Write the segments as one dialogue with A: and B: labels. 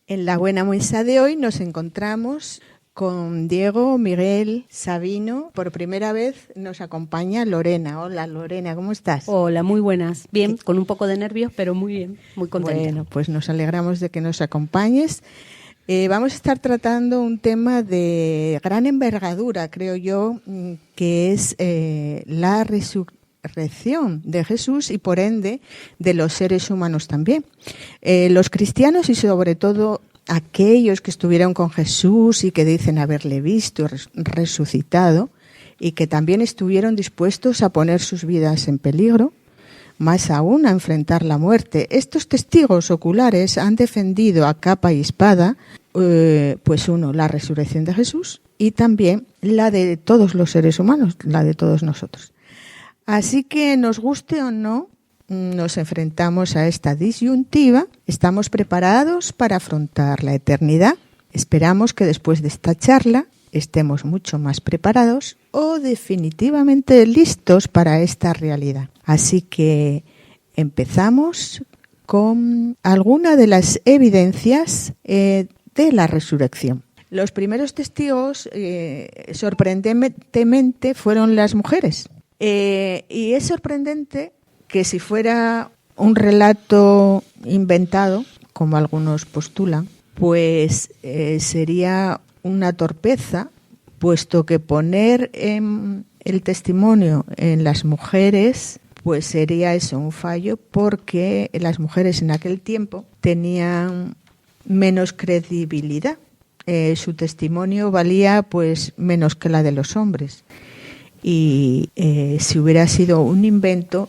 A: En la Buena Misa de hoy nos encontramos con Diego, Miguel, Sabino. Por primera vez nos acompaña Lorena. Hola Lorena, ¿cómo estás?
B: Hola, muy buenas. Bien, con un poco de nervios, pero muy bien, muy contenta.
A: Bueno, pues nos alegramos de que nos acompañes. Vamos a estar tratando un tema de gran envergadura, creo yo, que es la resurrección de Jesús y por ende de los seres humanos también. Los cristianos y sobre todo aquellos que estuvieron con Jesús y que dicen haberle visto resucitado y que también estuvieron dispuestos a poner sus vidas en peligro, más aún a enfrentar la muerte. Estos testigos oculares han defendido a capa y espada, pues uno, la resurrección de Jesús y también la de todos los seres humanos, la de todos nosotros. Así que nos guste o no, nos enfrentamos a esta disyuntiva. Estamos preparados para afrontar la eternidad. Esperamos que después de esta charla estemos mucho más preparados o definitivamente listos para esta realidad. Así que empezamos con alguna de las evidencias de la resurrección. Los primeros testigos, sorprendentemente, fueron las mujeres. Y es sorprendente que si fuera un relato inventado, como algunos postulan, pues sería una torpeza, puesto que poner el testimonio en las mujeres, pues sería eso, un fallo, porque las mujeres en aquel tiempo tenían menos credibilidad. Su testimonio valía pues menos que la de los hombres. Y si hubiera sido un invento,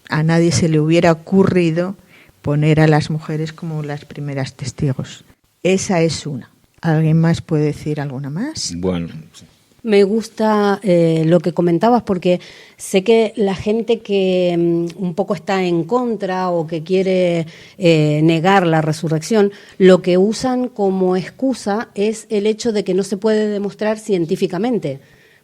A: a nadie se le hubiera ocurrido poner a las mujeres como las primeras testigos. Esa es una. ¿Alguien más puede decir alguna más?
C: Bueno,
B: me gusta lo que comentabas porque sé que la gente que un poco está en contra o que quiere negar la resurrección, lo que usan como excusa es el hecho de que no se puede demostrar científicamente.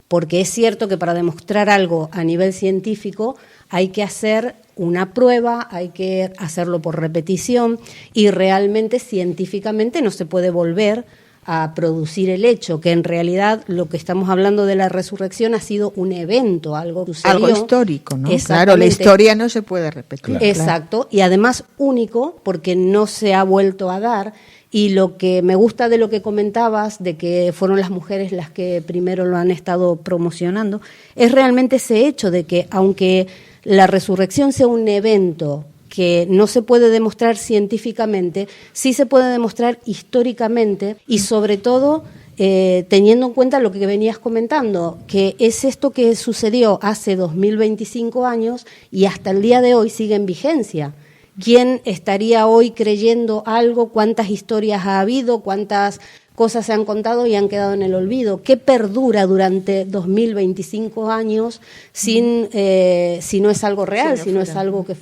B: Porque es cierto que para demostrar algo a nivel científico hay que hacer una prueba, hay que hacerlo por repetición y realmente científicamente no se puede volver a producir el hecho, que en realidad lo que estamos hablando de la resurrección ha sido un evento, algo que sucedió.
A: Algo histórico, ¿no? Claro, la historia no se puede repetir.
B: Claro. Exacto, y además único porque no se ha vuelto a dar. Y lo que me gusta de lo que comentabas, de que fueron las mujeres las que primero lo han estado promocionando, es realmente ese hecho de que aunque la resurrección sea un evento que no se puede demostrar científicamente, sí se puede demostrar históricamente y sobre todo teniendo en cuenta lo que venías comentando, que es esto que sucedió hace 2025 años y hasta el día de hoy sigue en vigencia. ¿Quién estaría hoy creyendo algo? ¿Cuántas historias ha habido? ¿Cuántas cosas se han contado y han quedado en el olvido? ¿Qué perdura durante 2025 años si no es algo real, si no es algo que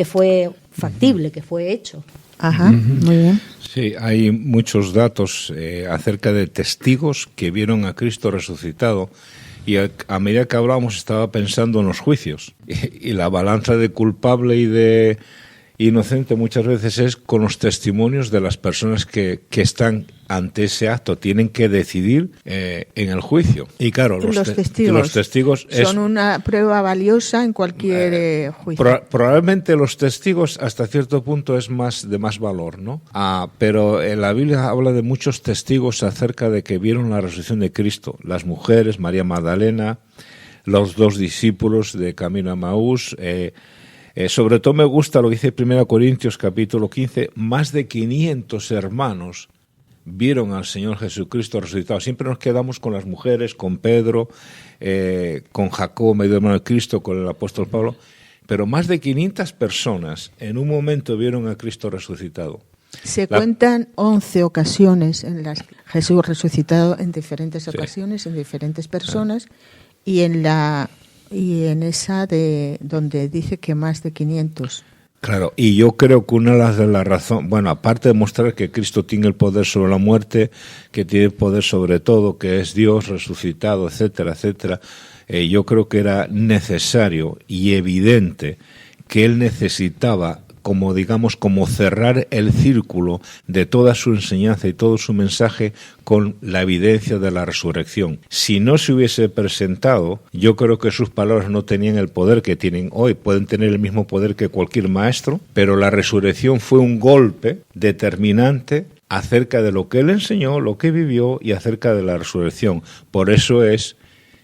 B: fue factible, que fue hecho?
A: Ajá, muy bien.
C: Sí, hay muchos datos acerca de testigos que vieron a Cristo resucitado. Y a medida que hablábamos estaba pensando en los juicios. Y la balanza de culpable y de inocente muchas veces es con los testimonios de las personas que están ante ese acto. Tienen que decidir en el juicio. Y claro, los testigos
A: son una prueba valiosa en cualquier juicio.
C: Probablemente los testigos hasta cierto punto es de más valor, ¿no? Pero en la Biblia habla de muchos testigos acerca de que vieron la resurrección de Cristo. Las mujeres, María Magdalena, los 2 discípulos de Camino a Emaús. Sobre todo me gusta lo que dice 1 Corintios capítulo 15, más de 500 hermanos vieron al Señor Jesucristo resucitado. Siempre nos quedamos con las mujeres, con Pedro, con Jacobo, medio hermano de Cristo, con el apóstol Pablo, pero más de 500 personas en un momento vieron a Cristo resucitado.
A: Se cuentan 11 ocasiones en las que Jesús resucitado en diferentes ocasiones, en diferentes personas, y en esa de donde dice que más de 500.
C: Claro, y yo creo que una de las razones, bueno, aparte de mostrar que Cristo tiene el poder sobre la muerte, que tiene poder sobre todo, que es Dios resucitado, etcétera, etcétera, yo creo que era necesario y evidente que Él necesitaba como cerrar el círculo de toda su enseñanza y todo su mensaje con la evidencia de la resurrección. Si no se hubiese presentado, yo creo que sus palabras no tenían el poder que tienen hoy. Pueden tener el mismo poder que cualquier maestro, pero la resurrección fue un golpe determinante acerca de lo que él enseñó, lo que vivió y acerca de la resurrección. Por eso es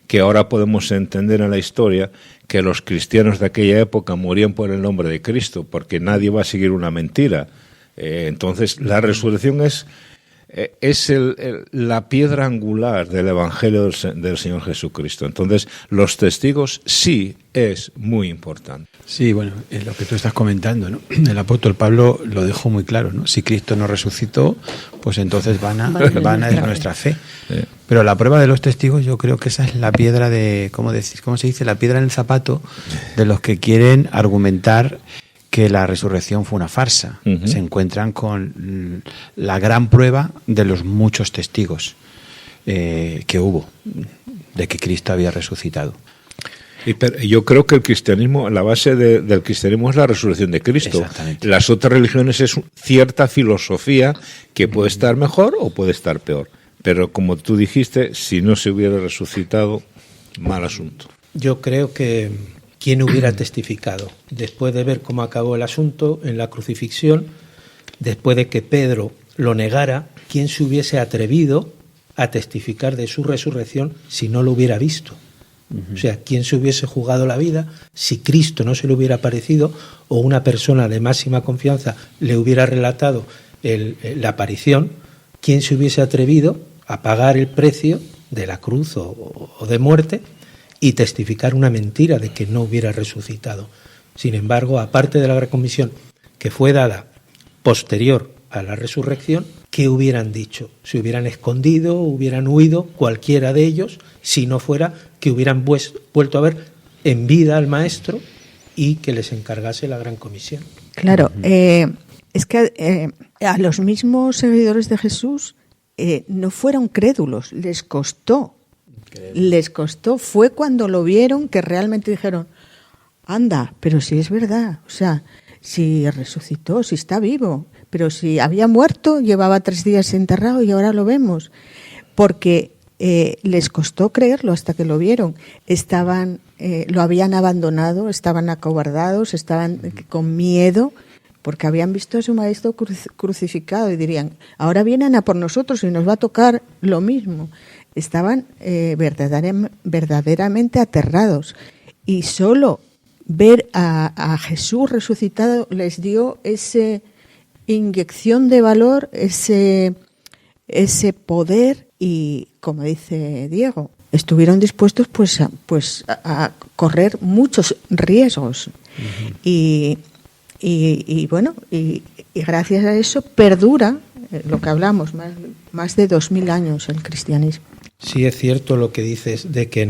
C: que ahora podemos entender en la historia que los cristianos de aquella época morían por el nombre de Cristo, porque nadie va a seguir una mentira. Entonces, la resurrección es la piedra angular del Evangelio del Señor Jesucristo. Entonces, los testigos sí es muy importante.
D: Sí, bueno, es lo que tú estás comentando, ¿no? El apóstol Pablo lo dejó muy claro, ¿no? Si Cristo no resucitó, pues entonces vana es nuestra fe. Pero la prueba de los testigos, yo creo que esa es la piedra de, ¿cómo se dice? La piedra en el zapato de los que quieren argumentar que la resurrección fue una farsa. Uh-huh. Se encuentran con la gran prueba de los muchos testigos que hubo de que Cristo había resucitado.
C: Yo creo que el cristianismo, la base del cristianismo es la resurrección de Cristo.
D: Exactamente.
C: Las otras religiones es cierta filosofía que puede estar mejor o puede estar peor. Pero como tú dijiste, si no se hubiera resucitado, mal asunto.
E: Yo creo que ¿quién hubiera testificado? Después de ver cómo acabó el asunto en la crucifixión, después de que Pedro lo negara, ¿quién se hubiese atrevido a testificar de su resurrección si no lo hubiera visto? O sea, ¿quién se hubiese jugado la vida si Cristo no se le hubiera aparecido o una persona de máxima confianza le hubiera relatado la aparición? ¿Quién se hubiese atrevido a pagar el precio de la cruz o de muerte y testificar una mentira de que no hubiera resucitado? Sin embargo, aparte de la gran comisión que fue dada posterior a la resurrección, ¿qué hubieran dicho? ¿Se hubieran escondido, hubieran huido cualquiera de ellos, si no fuera que hubieran vuelto a ver en vida al maestro y que les encargase la gran comisión?
A: Claro, es que a los mismos seguidores de Jesús no fueron crédulos, les costó. Fue cuando lo vieron que realmente dijeron, anda, pero si es verdad, o sea, si resucitó, si está vivo, pero si había muerto, llevaba 3 días enterrado y ahora lo vemos. Porque les costó creerlo hasta que lo vieron. Lo habían abandonado, estaban acobardados, estaban con miedo, porque habían visto a su maestro crucificado y dirían, ahora vienen a por nosotros y nos va a tocar lo mismo. Estaban verdaderamente aterrados. Y solo ver a Jesús resucitado les dio esa inyección de valor, ese poder y, como dice Diego, estuvieron dispuestos a correr muchos riesgos. Uh-huh. Y bueno, y gracias a eso perdura lo que hablamos, más de 2000 años el cristianismo.
E: Sí, es cierto lo que dices de que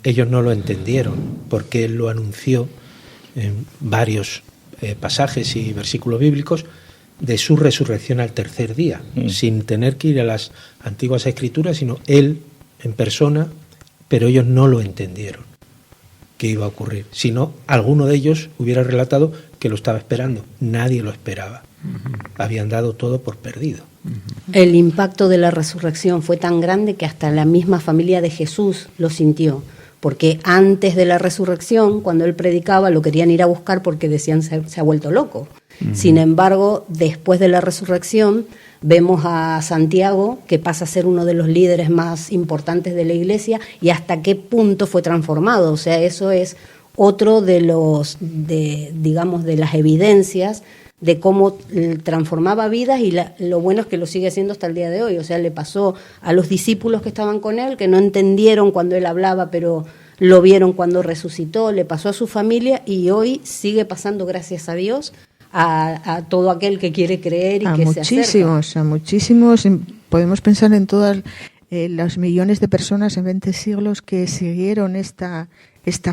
E: ellos no lo entendieron, porque él lo anunció en varios pasajes y versículos bíblicos de su resurrección al tercer día, sin tener que ir a las antiguas escrituras, sino él en persona, pero ellos no lo entendieron que iba a ocurrir. Si no, alguno de ellos hubiera relatado que lo estaba esperando. Nadie lo esperaba. Uh-huh. Habían dado todo por perdido.
B: Uh-huh. El impacto de la resurrección fue tan grande que hasta la misma familia de Jesús lo sintió. Porque antes de la resurrección, cuando él predicaba, lo querían ir a buscar porque decían se ha vuelto loco. Uh-huh. Sin embargo, después de la resurrección, vemos a Santiago, que pasa a ser uno de los líderes más importantes de la iglesia, y hasta qué punto fue transformado. O sea, eso es otro de las evidencias de cómo transformaba vidas, y lo bueno es que lo sigue haciendo hasta el día de hoy. O sea, le pasó a los discípulos que estaban con él, que no entendieron cuando él hablaba, pero lo vieron cuando resucitó, le pasó a su familia, y hoy sigue pasando, gracias a Dios, a todo aquel que quiere creer y que se acerca.
A: A muchísimos. Podemos pensar en todas los millones de personas en 20 siglos que siguieron esta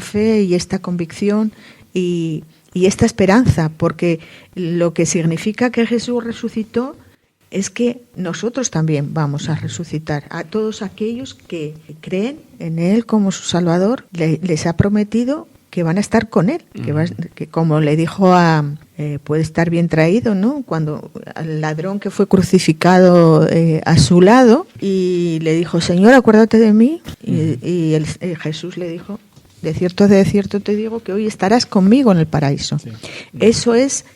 A: fe y esta convicción y esta esperanza, porque lo que significa que Jesús resucitó es que nosotros también vamos a resucitar. A todos aquellos que creen en Él como su Salvador, les ha prometido que van a estar con él, que como le dijo puede estar bien traído, ¿no? Cuando al ladrón que fue crucificado a su lado, y le dijo, Señor, acuérdate de mí, y Jesús le dijo, de cierto te digo que hoy estarás conmigo en el paraíso. Sí. Eso es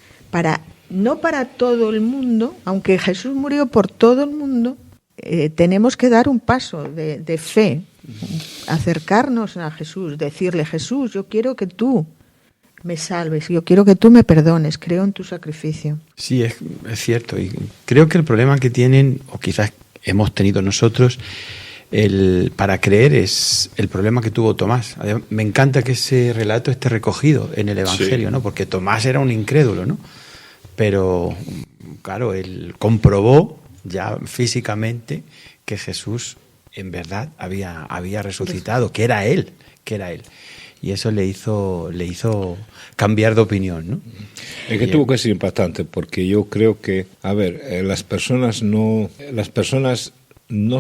A: no para todo el mundo, aunque Jesús murió por todo el mundo, tenemos que dar un paso de fe, acercarnos a Jesús, decirle, Jesús, yo quiero que tú me salves, yo quiero que tú me perdones, creo en tu sacrificio.
D: Sí, es cierto, y creo que el problema que tienen, o quizás hemos tenido nosotros, para creer es el problema que tuvo Tomás. Me encanta que ese relato esté recogido en el Evangelio, sí, ¿no? Porque Tomás era un incrédulo, ¿no? Pero, claro, él comprobó ya físicamente que Jesús en verdad había resucitado, que era él. Y eso le hizo cambiar de opinión, ¿no?
C: Es que tuvo que ser impactante, porque yo creo que, las personas no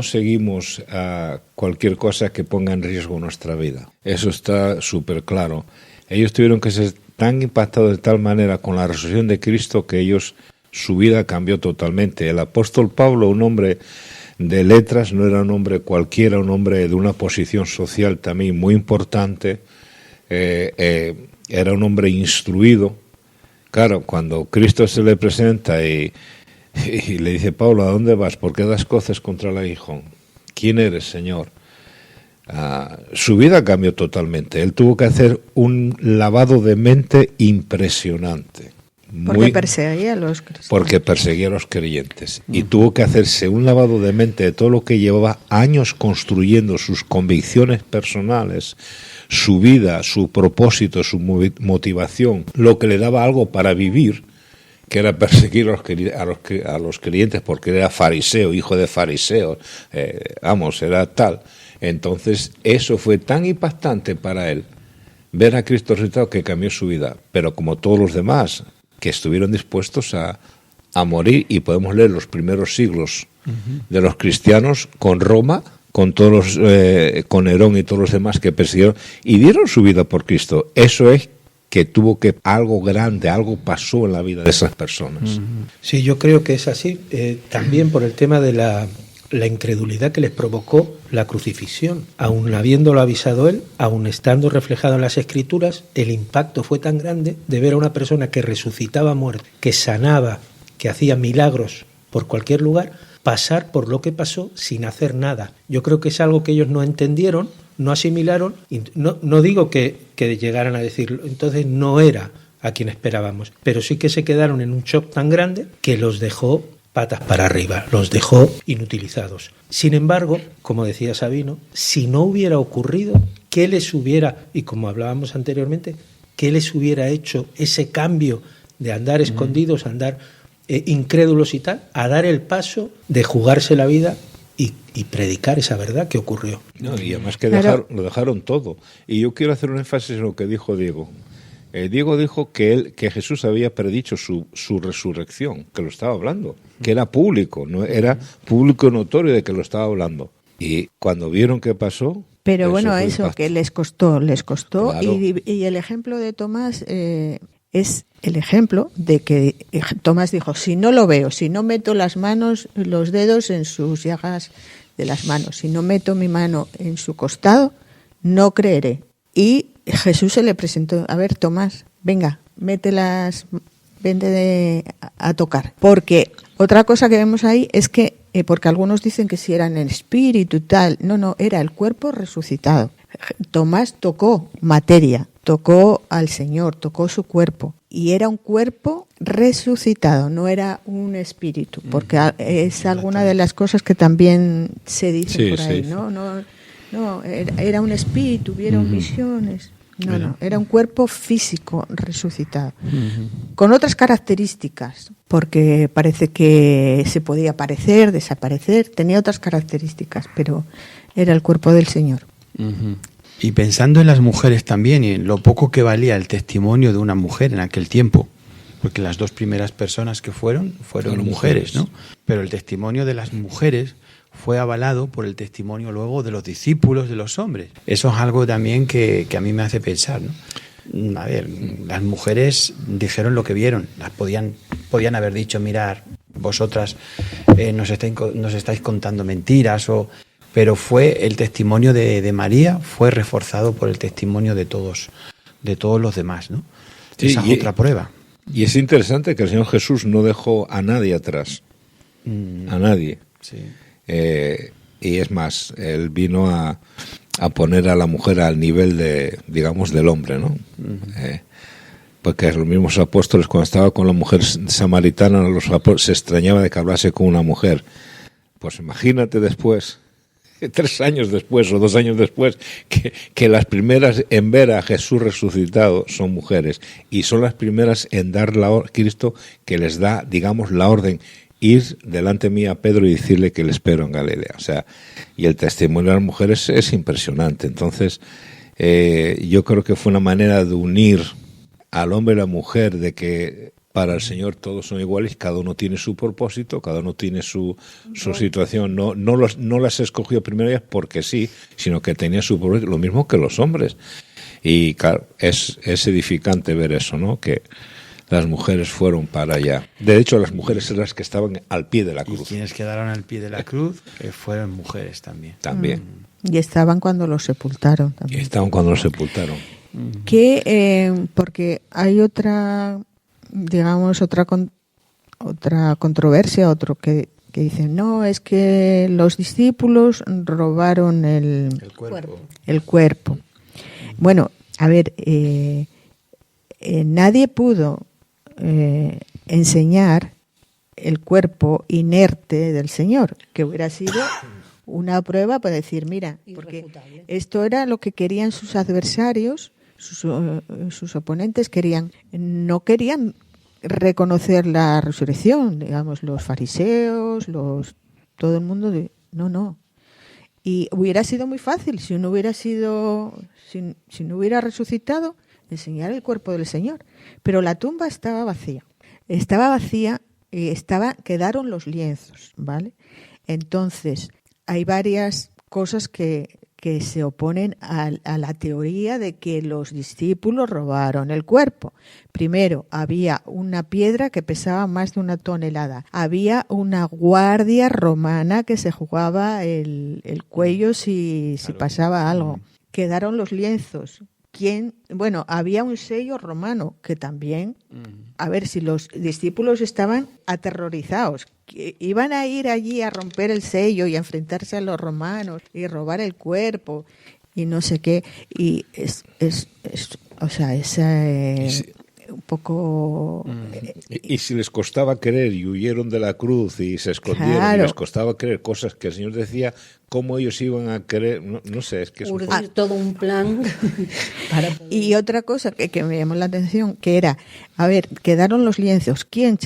C: seguimos a cualquier cosa que ponga en riesgo nuestra vida. Eso está súper claro. Ellos tuvieron que ser tan impactados de tal manera con la resurrección de Cristo que su vida cambió totalmente. El apóstol Pablo, un hombre de letras, no era un hombre cualquiera, un hombre de una posición social también muy importante, era un hombre instruido. Claro, cuando Cristo se le presenta y le dice, Pablo, ¿a dónde vas? ¿Por qué das coces contra el aguijón? ¿Quién eres, Señor? Su vida cambió totalmente. Él tuvo que hacer un lavado de mente impresionante.
A: Porque perseguía a los cristianos.
C: Porque perseguía a los creyentes. Y tuvo que hacerse un lavado de mente de todo lo que llevaba años construyendo, sus convicciones personales, su vida, su propósito, su motivación, lo que le daba algo para vivir, que era perseguir a los creyentes, porque era fariseo, hijo de fariseos, era tal. Entonces eso fue tan impactante para él, ver a Cristo resucitado, que cambió su vida. Pero como todos los demás, que estuvieron dispuestos a morir, y podemos leer los primeros siglos de los cristianos con Roma, con todos con Nerón y todos los demás que persiguieron y dieron su vida por Cristo. Eso es que algo grande, algo pasó en la vida de esas personas.
E: Sí, yo creo que es así, también por el tema de la incredulidad que les provocó la crucifixión. Aun habiéndolo avisado él, aun estando reflejado en las Escrituras, el impacto fue tan grande de ver a una persona que resucitaba muerto, que sanaba, que hacía milagros por cualquier lugar, pasar por lo que pasó sin hacer nada. Yo creo que es algo que ellos no entendieron, no asimilaron, y no digo que llegaran a decirlo, entonces no era a quien esperábamos, pero sí que se quedaron en un shock tan grande que los dejó patas para arriba, los dejó inutilizados. Sin embargo, como decía Sabino, si no hubiera ocurrido, ¿qué les hubiera, y como hablábamos anteriormente, qué les hubiera hecho ese cambio de andar escondidos, andar incrédulos y tal, a dar el paso de jugarse la vida y predicar esa verdad que ocurrió?
C: No, y además que lo dejaron todo. Y yo quiero hacer un énfasis en lo que dijo Diego. Diego dijo que Jesús había predicho su resurrección, que lo estaba hablando, que era público, no era público notorio de que lo estaba hablando. Y cuando vieron qué pasó...
A: Pero bueno, eso que les costó. Claro. Y el ejemplo de Tomás es el ejemplo de que Tomás dijo, si no lo veo, si no meto los dedos en sus llagas de las manos, si no meto mi mano en su costado, no creeré. Y Jesús se le presentó, a ver, Tomás, venga, vente a tocar. Porque otra cosa que vemos ahí es que, porque algunos dicen que si era en el espíritu y tal, no, era el cuerpo resucitado. Tomás tocó materia, tocó al Señor, tocó su cuerpo, y era un cuerpo resucitado, no era un espíritu, porque es alguna de las cosas que también se dice por ahí, ¿no? No, era un espíritu, vieron visiones. No, era un cuerpo físico resucitado, con otras características, porque parece que se podía aparecer, desaparecer, tenía otras características, pero era el cuerpo del Señor.
D: Y pensando en las mujeres también, y en lo poco que valía el testimonio de una mujer en aquel tiempo, porque las dos primeras personas que fueron mujeres, ¿no? Pero el testimonio de las mujeres fue avalado por el testimonio luego de los discípulos de los hombres. Eso es algo también que a mí me hace pensar, ¿no? A ver, las mujeres dijeron lo que vieron. Las podían haber dicho, mirar, vosotras nos estáis contando mentiras, pero fue el testimonio de María, fue reforzado por el testimonio de todos los demás, ¿no? Sí, esa es otra prueba.
C: Y es interesante que el Señor Jesús no dejó a nadie atrás, a nadie.
D: Sí.
C: Y es más, él vino a poner a la mujer al nivel del hombre, ¿no? Porque los mismos apóstoles, cuando estaba con la mujer samaritana, se extrañaba de que hablase con una mujer. Pues imagínate después, 3 años después o 2 años después, que las primeras en ver a Jesús resucitado son mujeres, y son las primeras en dar Cristo que les da, digamos, la orden: ir delante mía a Pedro y decirle que le espero en Galilea. O sea, y el testimonio de las mujeres es impresionante. Entonces, yo creo que fue una manera de unir al hombre y la mujer, de que para el Señor todos son iguales, cada uno tiene su propósito, cada uno tiene su situación. No las escogió primero ellas porque sí, sino que tenía su propósito, lo mismo que los hombres. Y claro, es edificante ver eso, ¿no? Que las mujeres fueron para allá. De hecho, las mujeres eran las que estaban al pie de la cruz.
D: Y quienes quedaron al pie de la cruz fueron mujeres también.
C: También.
A: Y estaban cuando los sepultaron también.
C: Y estaban cuando los sepultaron.
A: Porque hay otra, digamos, otra controversia, otro que dicen, no, es que los discípulos robaron el cuerpo. Bueno, a ver, nadie pudo enseñar el cuerpo inerte del Señor, que hubiera sido una prueba para decir, mira, porque esto era lo que querían sus adversarios, sus oponentes no querían reconocer la resurrección, digamos, los fariseos, todo el mundo, no. Y hubiera sido muy fácil, si no hubiera resucitado, enseñar el cuerpo del Señor. Pero la tumba estaba vacía. Y quedaron los lienzos, ¿vale? Entonces, hay varias cosas que se oponen a la teoría de que los discípulos robaron el cuerpo. Primero, había una piedra que pesaba más de 1 tonelada. Había una guardia romana que se jugaba el cuello si pasaba algo. Quedaron los lienzos. Bueno, había un sello romano que también, a ver, si los discípulos estaban aterrorizados, que iban a ir allí a romper el sello y a enfrentarse a los romanos y robar el cuerpo y no sé qué, y es un poco...
C: Y si les costaba creer y huyeron de la cruz y se escondieron, claro, y les costaba creer cosas que el Señor decía, ¿cómo ellos iban a creer? No sé, es que es
B: todo un plan para poder...
A: Y otra cosa que me llamó la atención, que era, a ver, quedaron los lienzos. ¿Quién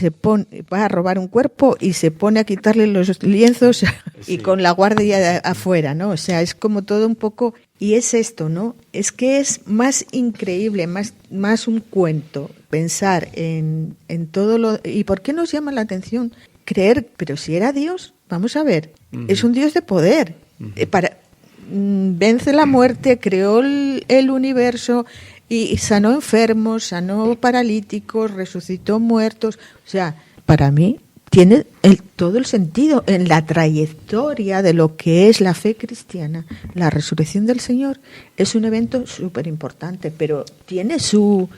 A: va a robar un cuerpo y se pone a quitarle los lienzos y con la guardia afuera, ¿no? O sea, es como todo un poco... Y es esto, ¿no? Es que es más increíble, más un cuento, pensar en todo lo... ¿Y por qué nos llama la atención? Creer, pero si era Dios, vamos a ver, es un Dios de poder. Vence la muerte, creó el universo y sanó enfermos, sanó paralíticos, resucitó muertos. O sea, para mí tiene todo el sentido en la trayectoria de lo que es la fe cristiana. La resurrección del Señor es un evento súper importante, pero tiene su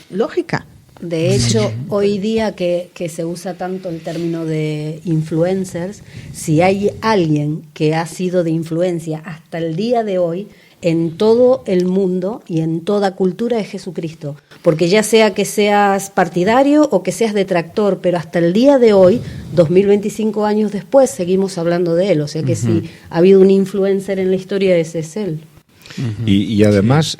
A: lógica.
B: De hecho, hoy día que se usa tanto el término de influencers, si hay alguien que ha sido de influencia hasta el día de hoy en todo el mundo y en toda cultura es Jesucristo. Porque ya sea que seas partidario o que seas detractor, pero hasta el día de hoy, 2025 años después, seguimos hablando de él. O sea que si ha habido un influencer en la historia, ese es él.
C: Y además,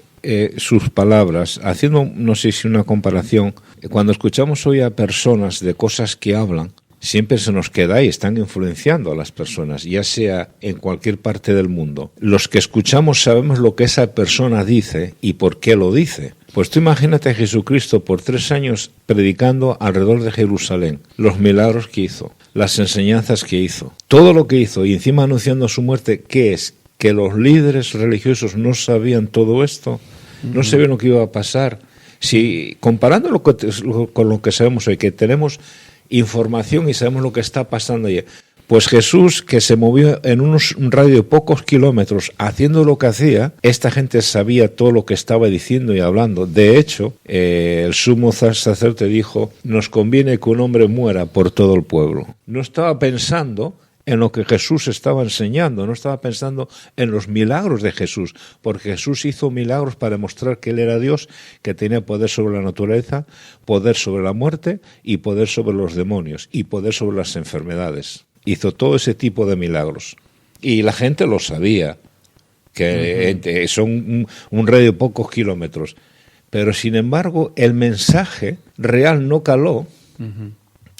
C: sus palabras, haciendo, no sé si una comparación, cuando escuchamos hoy a personas de cosas que hablan, siempre se nos queda ahí, están influenciando a las personas, ya sea en cualquier parte del mundo. Los que escuchamos sabemos lo que esa persona dice y por qué lo dice. Pues tú imagínate a Jesucristo por 3 años predicando alrededor de Jerusalén, los milagros que hizo, las enseñanzas que hizo, todo lo que hizo y encima anunciando su muerte. ¿Qué es? ¿Que los líderes religiosos no sabían todo esto? no sabían lo que iba a pasar. Si comparándolo con lo que sabemos hoy, que tenemos información y sabemos lo que está pasando allí, pues Jesús, que se movió en un radio de pocos kilómetros haciendo lo que hacía, esta gente sabía todo lo que estaba diciendo y hablando. De hecho, el sumo sacerdote dijo, nos conviene que un hombre muera por todo el pueblo. No estaba pensando en lo que Jesús estaba enseñando, no estaba pensando en los milagros de Jesús, porque Jesús hizo milagros para demostrar que Él era Dios, que tenía poder sobre la naturaleza, poder sobre la muerte y poder sobre los demonios y poder sobre las enfermedades. Hizo todo ese tipo de milagros. Y la gente lo sabía, que son un radio de pocos kilómetros. Pero, sin embargo, el mensaje real no caló,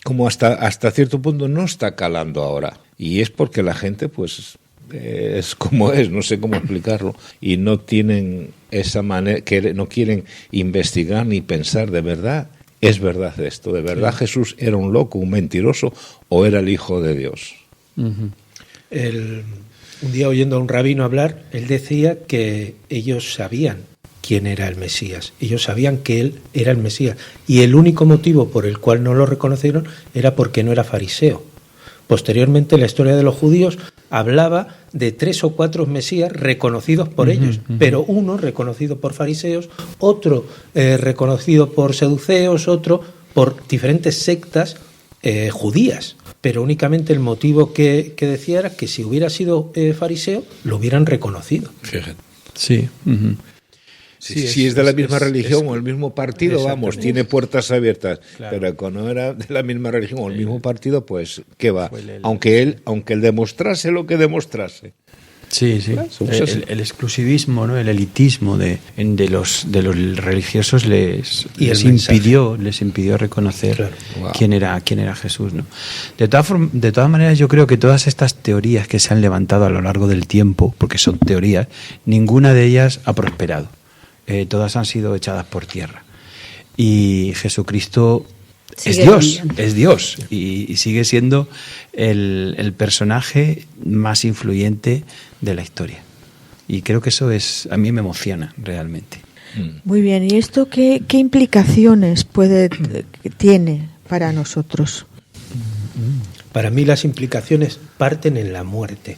C: como hasta cierto punto no está calando ahora. Y es porque la gente, pues, es como es, no sé cómo explicarlo, y no tienen esa manera, que no quieren investigar ni pensar de verdad. ¿Es verdad esto? ¿De verdad Jesús era un loco, un mentiroso, o era el Hijo de Dios?
E: Un día, oyendo a un rabino hablar, él decía que ellos sabían quién era el Mesías. Ellos sabían que él era el Mesías. Y el único motivo por el cual no lo reconocieron era porque no era fariseo. Posteriormente, la historia de los judíos hablaba de 3 o 4 mesías reconocidos por ellos, pero uno reconocido por fariseos, otro reconocido por seduceos, otro por diferentes sectas judías. Pero únicamente el motivo que decía era que si hubiera sido fariseo, lo hubieran reconocido.
C: Fíjate.
D: Sí.
C: Si es de la misma religión o el mismo partido, vamos, tiene puertas abiertas. Claro. Pero cuando era de la misma religión o el mismo partido, pues, ¿qué va? Aunque él demostrase lo que demostrase.
D: Sí. Claro, el exclusivismo, ¿no? El elitismo de los religiosos les impidió reconocer quién era Jesús, ¿no? De todas maneras, yo creo que todas estas teorías que se han levantado a lo largo del tiempo, porque son teorías, ninguna de ellas ha prosperado. Todas han sido echadas por tierra. Y Jesucristo es Dios y sigue siendo el personaje más influyente de la historia. Y creo que eso a mí me emociona realmente.
A: Muy bien, ¿y esto qué implicaciones tiene para nosotros?
E: Para mí las implicaciones parten en la muerte,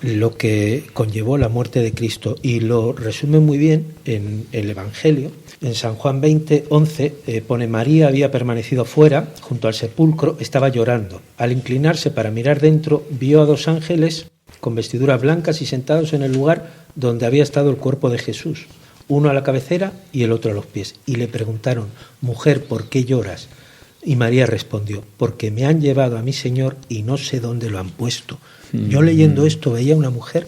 E: lo que conllevó la muerte de Cristo, y lo resume muy bien en el Evangelio. En San Juan 20:11 pone: María había permanecido fuera, junto al sepulcro, estaba llorando. Al inclinarse para mirar dentro, vio a 2 ángeles con vestiduras blancas y sentados en el lugar donde había estado el cuerpo de Jesús, uno a la cabecera y el otro a los pies. Y le preguntaron: Mujer, ¿por qué lloras? Y María respondió: porque me han llevado a mi Señor y no sé dónde lo han puesto. Yo leyendo esto veía una mujer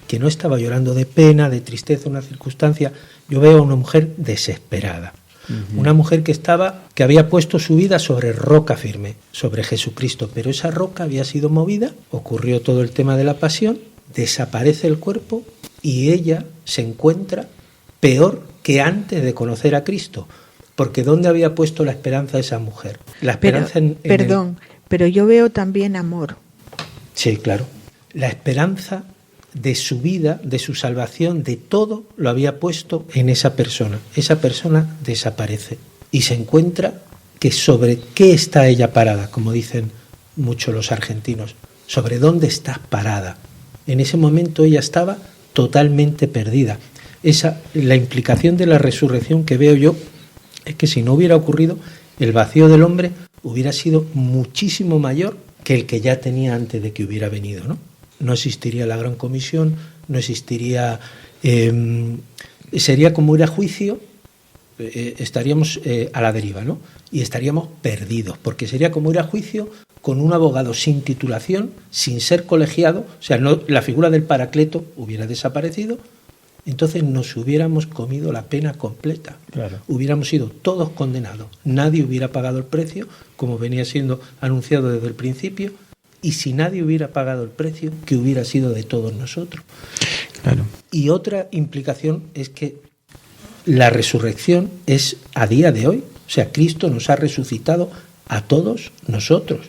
E: que no estaba llorando de pena, de tristeza, una circunstancia. Yo veo a una mujer desesperada. Una mujer que había puesto su vida sobre roca firme, sobre Jesucristo. Pero esa roca había sido movida, ocurrió todo el tema de la pasión, desaparece el cuerpo y ella se encuentra peor que antes de conocer a Cristo. Porque ¿dónde había puesto la esperanza esa mujer? La esperanza
A: pero yo veo también amor.
E: Sí, claro. La esperanza de su vida, de su salvación, de todo, lo había puesto en esa persona. Esa persona desaparece y se encuentra que sobre qué está ella parada, como dicen muchos los argentinos. Sobre dónde estás parada. En ese momento ella estaba totalmente perdida. La implicación de la resurrección que veo yo es que si no hubiera ocurrido, el vacío del hombre hubiera sido muchísimo mayor que el que ya tenía antes de que hubiera venido, ¿no? No existiría la Gran Comisión, no existiría... sería como ir a juicio, estaríamos a la deriva, ¿no? Y estaríamos perdidos, porque sería como ir a juicio con un abogado sin titulación, sin ser colegiado, o sea, la figura del Paracleto hubiera desaparecido. Entonces nos hubiéramos comido la pena completa. Claro. Hubiéramos sido todos condenados. Nadie hubiera pagado el precio, como venía siendo anunciado desde el principio, y si nadie hubiera pagado el precio, que hubiera sido de todos nosotros.
D: Claro.
E: Y otra implicación es que la resurrección es a día de hoy. O sea, Cristo nos ha resucitado a todos nosotros.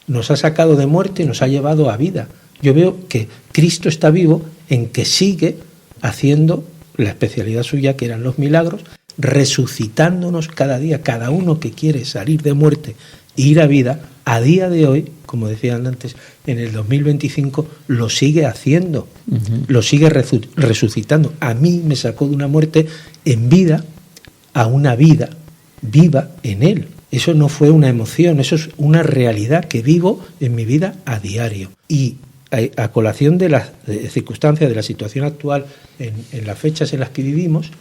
E: Nos ha sacado de muerte y nos ha llevado a vida. Yo veo que Cristo está vivo en que sigue haciendo la especialidad suya, que eran los milagros, resucitándonos cada día, cada uno que quiere salir de muerte e ir a vida, a día de hoy, como decían antes, en el 2025 lo sigue haciendo, lo sigue resucitando. A mí me sacó de una muerte en vida a una vida viva en Él. Eso no fue una emoción, eso es una realidad que vivo en mi vida a diario. Y a colación de las circunstancias, de la situación actual, en las fechas en las que vivimos,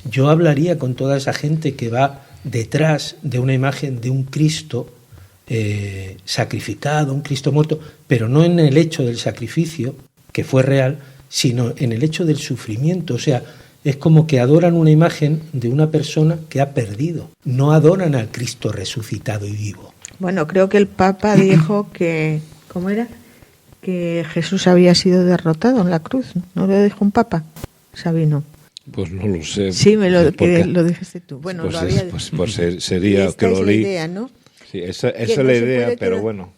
E: yo hablaría con toda esa gente que va detrás de una imagen de un Cristo sacrificado, un Cristo muerto, pero no en el hecho del sacrificio, que fue real, sino en el hecho del sufrimiento. O sea, es como que adoran una imagen de una persona que ha perdido, no adoran al Cristo resucitado y vivo.
A: Bueno, creo que el Papa dijo que, ¿cómo era? Que Jesús había sido derrotado en la cruz, ¿no lo dijo un Papa, Sabino?
C: Pues no lo sé.
A: Sí, lo dijiste tú. Bueno,
C: pues
A: lo había...
C: pues sería que lo leí.
A: Idea, ¿no?
C: Sí, esa es la idea, pero bueno.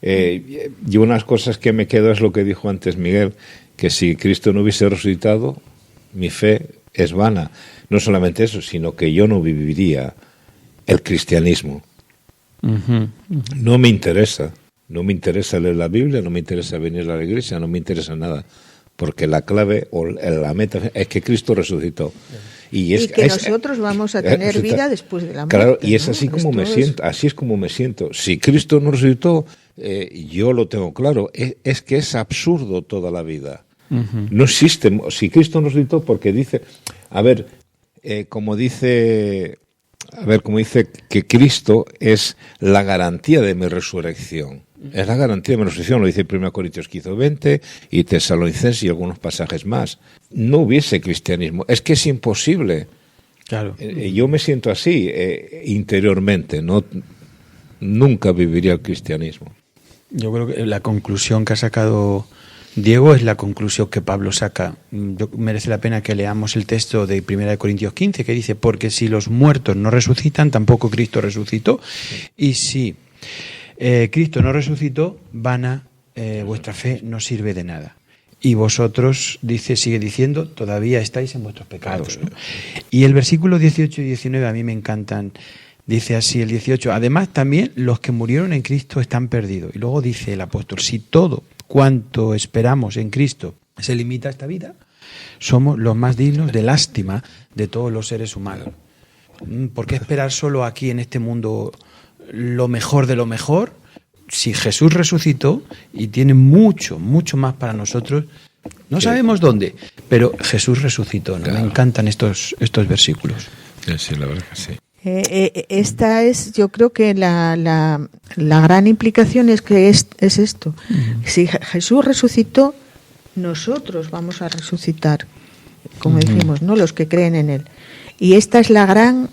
C: Y unas cosas que me quedo es lo que dijo antes Miguel, que si Cristo no hubiese resucitado, mi fe es vana. No solamente eso, sino que yo no viviría el cristianismo. No me interesa. No me interesa leer la Biblia, no me interesa venir a la iglesia, no me interesa nada. Porque la clave o la meta es que Cristo resucitó. Y
A: que nosotros vamos a tener vida después de la muerte.
C: Claro, y es
A: ¿no?
C: así como me siento, así es como me siento. Si Cristo no resucitó, yo lo tengo claro, es que es absurdo toda la vida. No existe, si Cristo no resucitó, porque dice, como dice que Cristo es la garantía de mi resurrección. Es la garantía de mi resurrección, lo dice 1 Corintios 15:20 y Tesalonicenses y algunos pasajes más. No hubiese cristianismo, es que es imposible.
D: Claro.
C: Yo me siento así interiormente, nunca viviría el cristianismo.
D: Yo creo que la conclusión que ha sacado Diego es la conclusión que Pablo saca. Merece la pena que leamos el texto de 1 Corintios 15, que dice, porque si los muertos no resucitan, tampoco Cristo resucitó. Y si Cristo no resucitó, vana vuestra fe no sirve de nada. Y vosotros, sigue diciendo, todavía estáis en vuestros pecados, ¿no? Y el versículo 18 y 19 a mí me encantan. Dice así el 18, además también los que murieron en Cristo están perdidos. Y luego dice el apóstol, si todo cuanto esperamos en Cristo se limita a esta vida, somos los más dignos de lástima de todos los seres humanos. ¿Por qué esperar solo aquí en este mundo lo mejor de lo mejor? Si Jesús resucitó y tiene mucho, mucho más para nosotros, no sabemos dónde, pero Jesús resucitó, ¿no? Claro. Me encantan estos versículos.
C: Sí, la verdad que sí.
A: Esta es, yo creo que la gran implicación es que es esto. Si Jesús resucitó, nosotros vamos a resucitar, como decimos, ¿no? Los que creen en Él. Y esta es la gran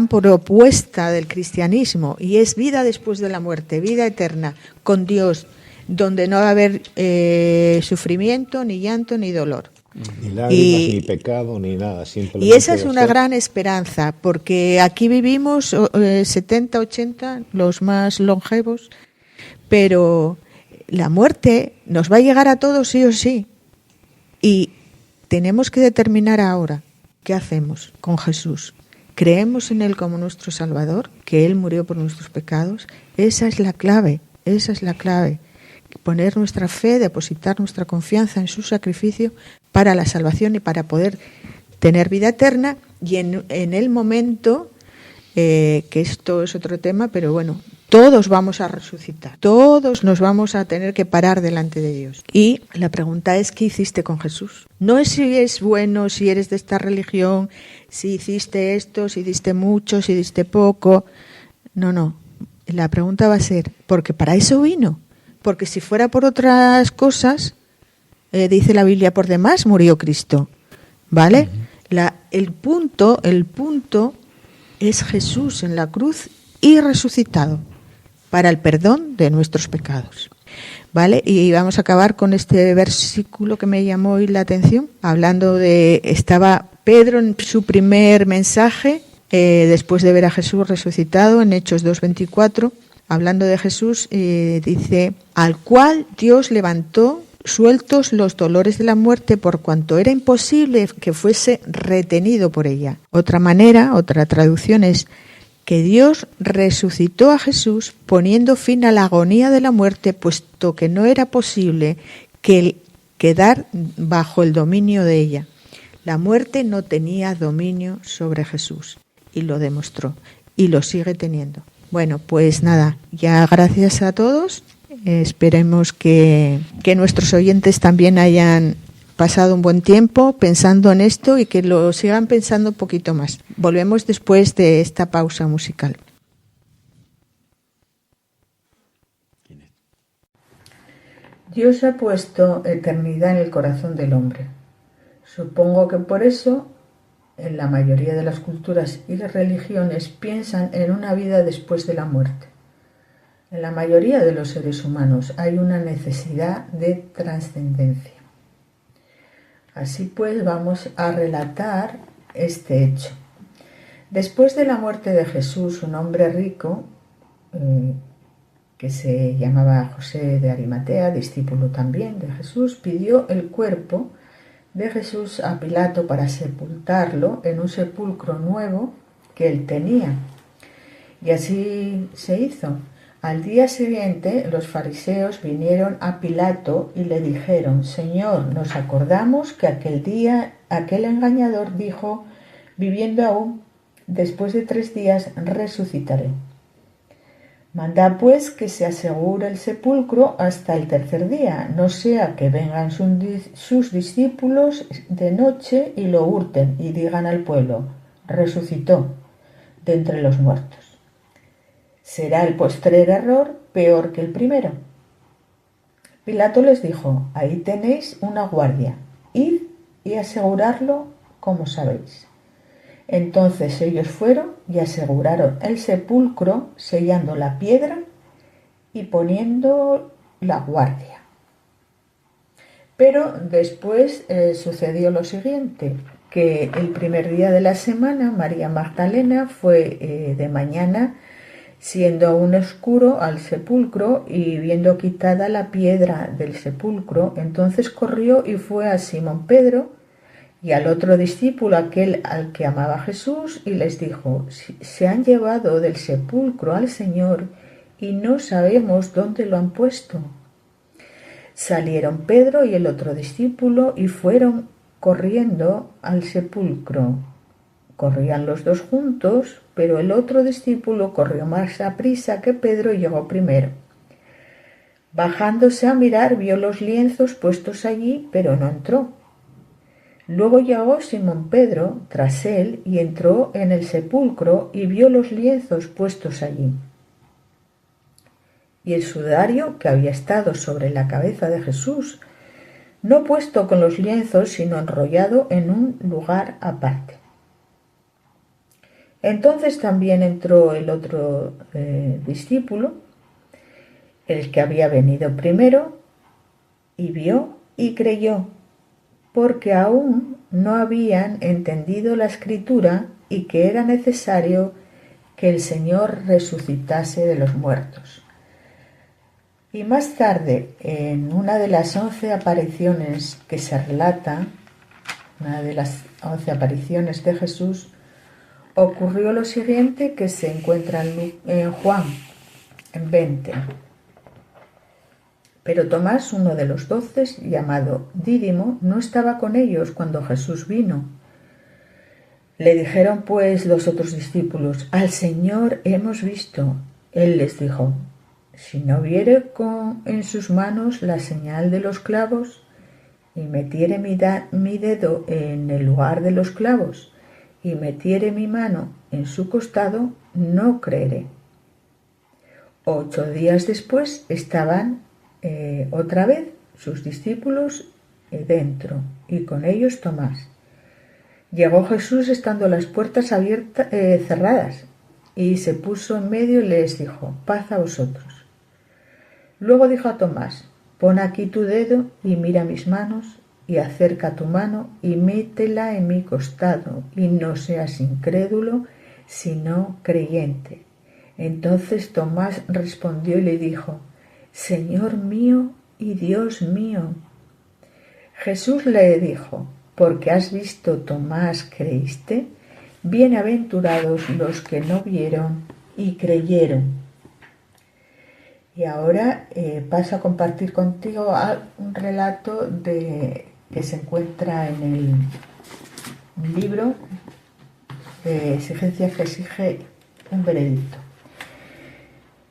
A: propuesta del cristianismo, y es vida después de la muerte, vida eterna con Dios, donde no va a haber sufrimiento, ni llanto, ni dolor.
C: Ni lágrimas, ni pecado, ni nada.
A: Y esa es una gran esperanza, porque aquí vivimos 70, 80, los más longevos, pero la muerte nos va a llegar a todos sí o sí. Y tenemos que determinar ahora qué hacemos con Jesús. ¿Creemos en Él como nuestro Salvador? ¿Que Él murió por nuestros pecados? Esa es la clave, Poner nuestra fe, depositar nuestra confianza en su sacrificio para la salvación y para poder tener vida eterna. Y en el momento, que esto es otro tema, pero bueno, todos vamos a resucitar, todos nos vamos a tener que parar delante de Dios. Y la pregunta es, ¿qué hiciste con Jesús? No es si es bueno, si eres de esta religión, si hiciste esto, si diste mucho, si diste poco. No. La pregunta va a ser, porque para eso vino. Porque si fuera por otras cosas, dice la Biblia, por demás murió Cristo, ¿vale? El punto es Jesús en la cruz y resucitado para el perdón de nuestros pecados, ¿vale? Y vamos a acabar con este versículo que me llamó hoy la atención, estaba Pedro en su primer mensaje, después de ver a Jesús resucitado, en Hechos 2:24, hablando de Jesús, dice, al cual Dios levantó sueltos los dolores de la muerte por cuanto era imposible que fuese retenido por ella. Otra traducción es que Dios resucitó a Jesús poniendo fin a la agonía de la muerte, puesto que no era posible quedar bajo el dominio de ella. La muerte no tenía dominio sobre Jesús y lo demostró y lo sigue teniendo. Bueno, pues nada, ya gracias a todos. Esperemos que nuestros oyentes también hayan pasado un buen tiempo pensando en esto y que lo sigan pensando un poquito más. Volvemos después de esta pausa musical. Dios ha puesto eternidad en el corazón del hombre. Supongo que por eso, en la mayoría de las culturas y religiones piensan en una vida después de la muerte. En la mayoría de los seres humanos hay una necesidad de trascendencia. Así pues, vamos a relatar este hecho. Después de la muerte de Jesús, un hombre rico, que se llamaba José de Arimatea, discípulo también de Jesús, pidió el cuerpo de Jesús a Pilato para sepultarlo en un sepulcro nuevo que él tenía. Y así se hizo. Al día siguiente, los fariseos vinieron a Pilato y le dijeron: Señor, nos acordamos que aquel día aquel engañador dijo, viviendo aún, después de 3 días resucitaré. Manda pues que se asegure el sepulcro hasta el 3er día, no sea que vengan sus discípulos de noche y lo hurten y digan al pueblo: resucitó de entre los muertos. Será el postrer error peor que el primero. Pilato les dijo: ahí tenéis una guardia, id y asegurarlo como sabéis. Entonces ellos fueron y aseguraron el sepulcro, sellando la piedra y poniendo la guardia. Pero después sucedió lo siguiente, que el primer día de la semana María Magdalena fue de mañana, siendo aún oscuro, al sepulcro, y viendo quitada la piedra del sepulcro, entonces corrió y fue a Simón Pedro y al otro discípulo, aquel al que amaba Jesús, y les dijo: se han llevado del sepulcro al Señor y no sabemos dónde lo han puesto. Salieron Pedro y el otro discípulo y fueron corriendo al sepulcro. Corrían los dos juntos, pero el otro discípulo corrió más aprisa que Pedro y llegó primero. Bajándose a mirar, vio los lienzos puestos allí, pero no entró. Luego llegó Simón Pedro tras él y entró en el sepulcro y vio los lienzos puestos allí, y el sudario que había estado sobre la cabeza de Jesús, no puesto con los lienzos, sino enrollado en un lugar aparte. Entonces también entró el otro discípulo, el que había venido primero, y vio y creyó, porque aún no habían entendido la Escritura y que era necesario que el Señor resucitase de los muertos. Y más tarde, en una de las 11 apariciones que se relata, una de las 11 apariciones de Jesús, ocurrió lo siguiente, que se encuentra en Juan, en 20. Pero Tomás, uno de los 12, llamado Dídimo, no estaba con ellos cuando Jesús vino. Le dijeron pues los otros discípulos: al Señor hemos visto. Él les dijo: si no viere en sus manos la señal de los clavos, y metiere mi dedo en el lugar de los clavos, y metiere mi mano en su costado, no creeré. 8 días después estaban otra vez sus discípulos dentro, y con ellos Tomás. Llegó Jesús estando las puertas cerradas, y se puso en medio y les dijo: paz a vosotros. Luego dijo a Tomás: pon aquí tu dedo y mira mis manos, y acerca tu mano y métela en mi costado, y no seas incrédulo, sino creyente. Entonces Tomás respondió y le dijo: Señor mío y Dios mío.
F: Jesús le dijo: porque has visto, Tomás, creíste. Bienaventurados los que no vieron y creyeron. Y ahora paso a compartir contigo un relato que se encuentra en el libro de Exigencias que exige un veredicto.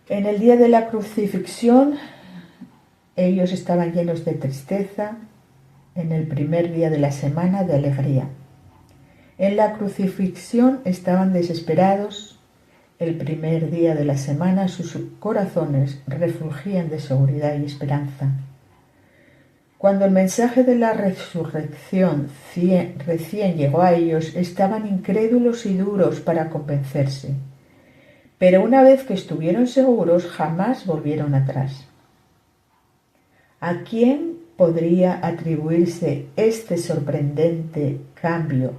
F: En el día de la crucifixión, ellos estaban llenos de tristeza, en el primer día de la semana de alegría. En la crucifixión estaban desesperados. El primer día de la semana sus corazones refulgían de seguridad y esperanza. Cuando el mensaje de la resurrección recién llegó a ellos, estaban incrédulos y duros para convencerse. Pero una vez que estuvieron seguros, jamás volvieron atrás. ¿A quién podría atribuirse este sorprendente cambio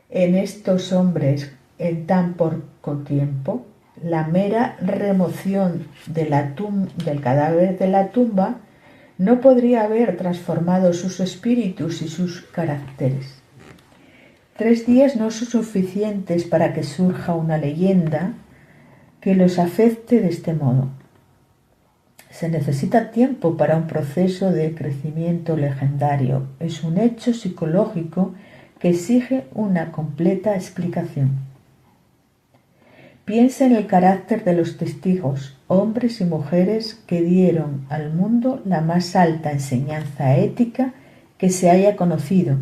F: en estos hombres en tan poco tiempo? La mera remoción del cadáver de la tumba no podría haber transformado sus espíritus y sus caracteres. 3 días no son suficientes para que surja una leyenda que los afecte de este modo. Se necesita tiempo para un proceso de crecimiento legendario. Es un hecho psicológico que exige una completa explicación. Piensa en el carácter de los testigos, hombres y mujeres que dieron al mundo la más alta enseñanza ética que se haya conocido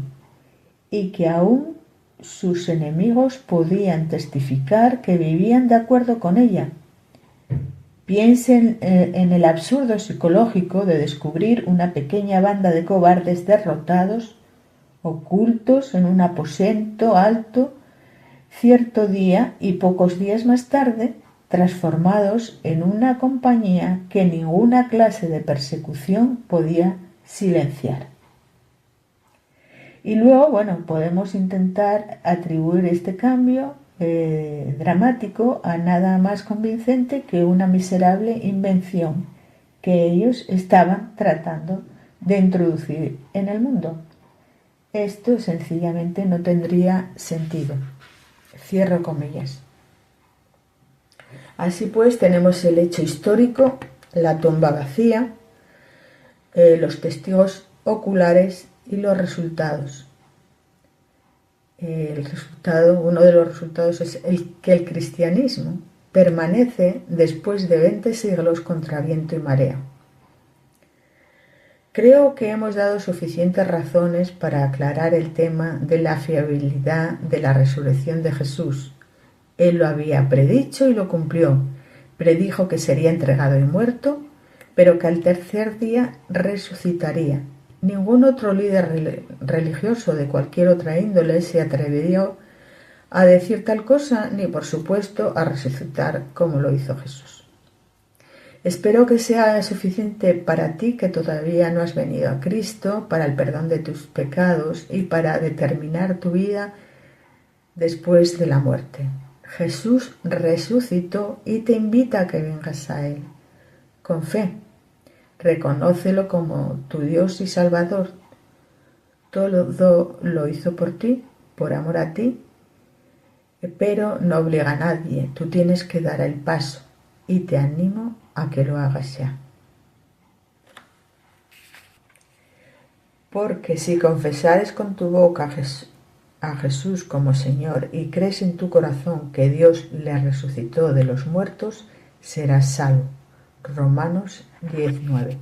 F: y que aún sus enemigos podían testificar que vivían de acuerdo con ella. Piensen en el absurdo psicológico de descubrir una pequeña banda de cobardes derrotados, ocultos en un aposento alto, cierto día y pocos días más tarde, transformados en una compañía que ninguna clase de persecución podía silenciar. Y luego, podemos intentar atribuir este cambio dramático a nada más convincente que una miserable invención que ellos estaban tratando de introducir en el mundo. Esto sencillamente no tendría sentido. Cierro comillas. Así pues, tenemos el hecho histórico, la tumba vacía, los testigos oculares y los resultados. Uno de los resultados es que el cristianismo permanece después de 20 siglos contra viento y marea. Creo que hemos dado suficientes razones para aclarar el tema de la fiabilidad de la resurrección de Jesús. Él lo había predicho y lo cumplió. Predijo que sería entregado y muerto, pero que al tercer día resucitaría. Ningún otro líder religioso de cualquier otra índole se atrevió a decir tal cosa, ni por supuesto a resucitar como lo hizo Jesús. Espero que sea suficiente para ti que todavía no has venido a Cristo para el perdón de tus pecados y para determinar tu vida después de la muerte. Jesús resucitó y te invita a que vengas a Él. Con fe, reconócelo como tu Dios y Salvador. Todo lo hizo por ti, por amor a ti, pero no obliga a nadie. Tú tienes que dar el paso y te animo a que lo hagas ya. Porque si confesares con tu boca a Jesús como Señor y crees en tu corazón que Dios le resucitó de los muertos, serás salvo. Romanos 10:9.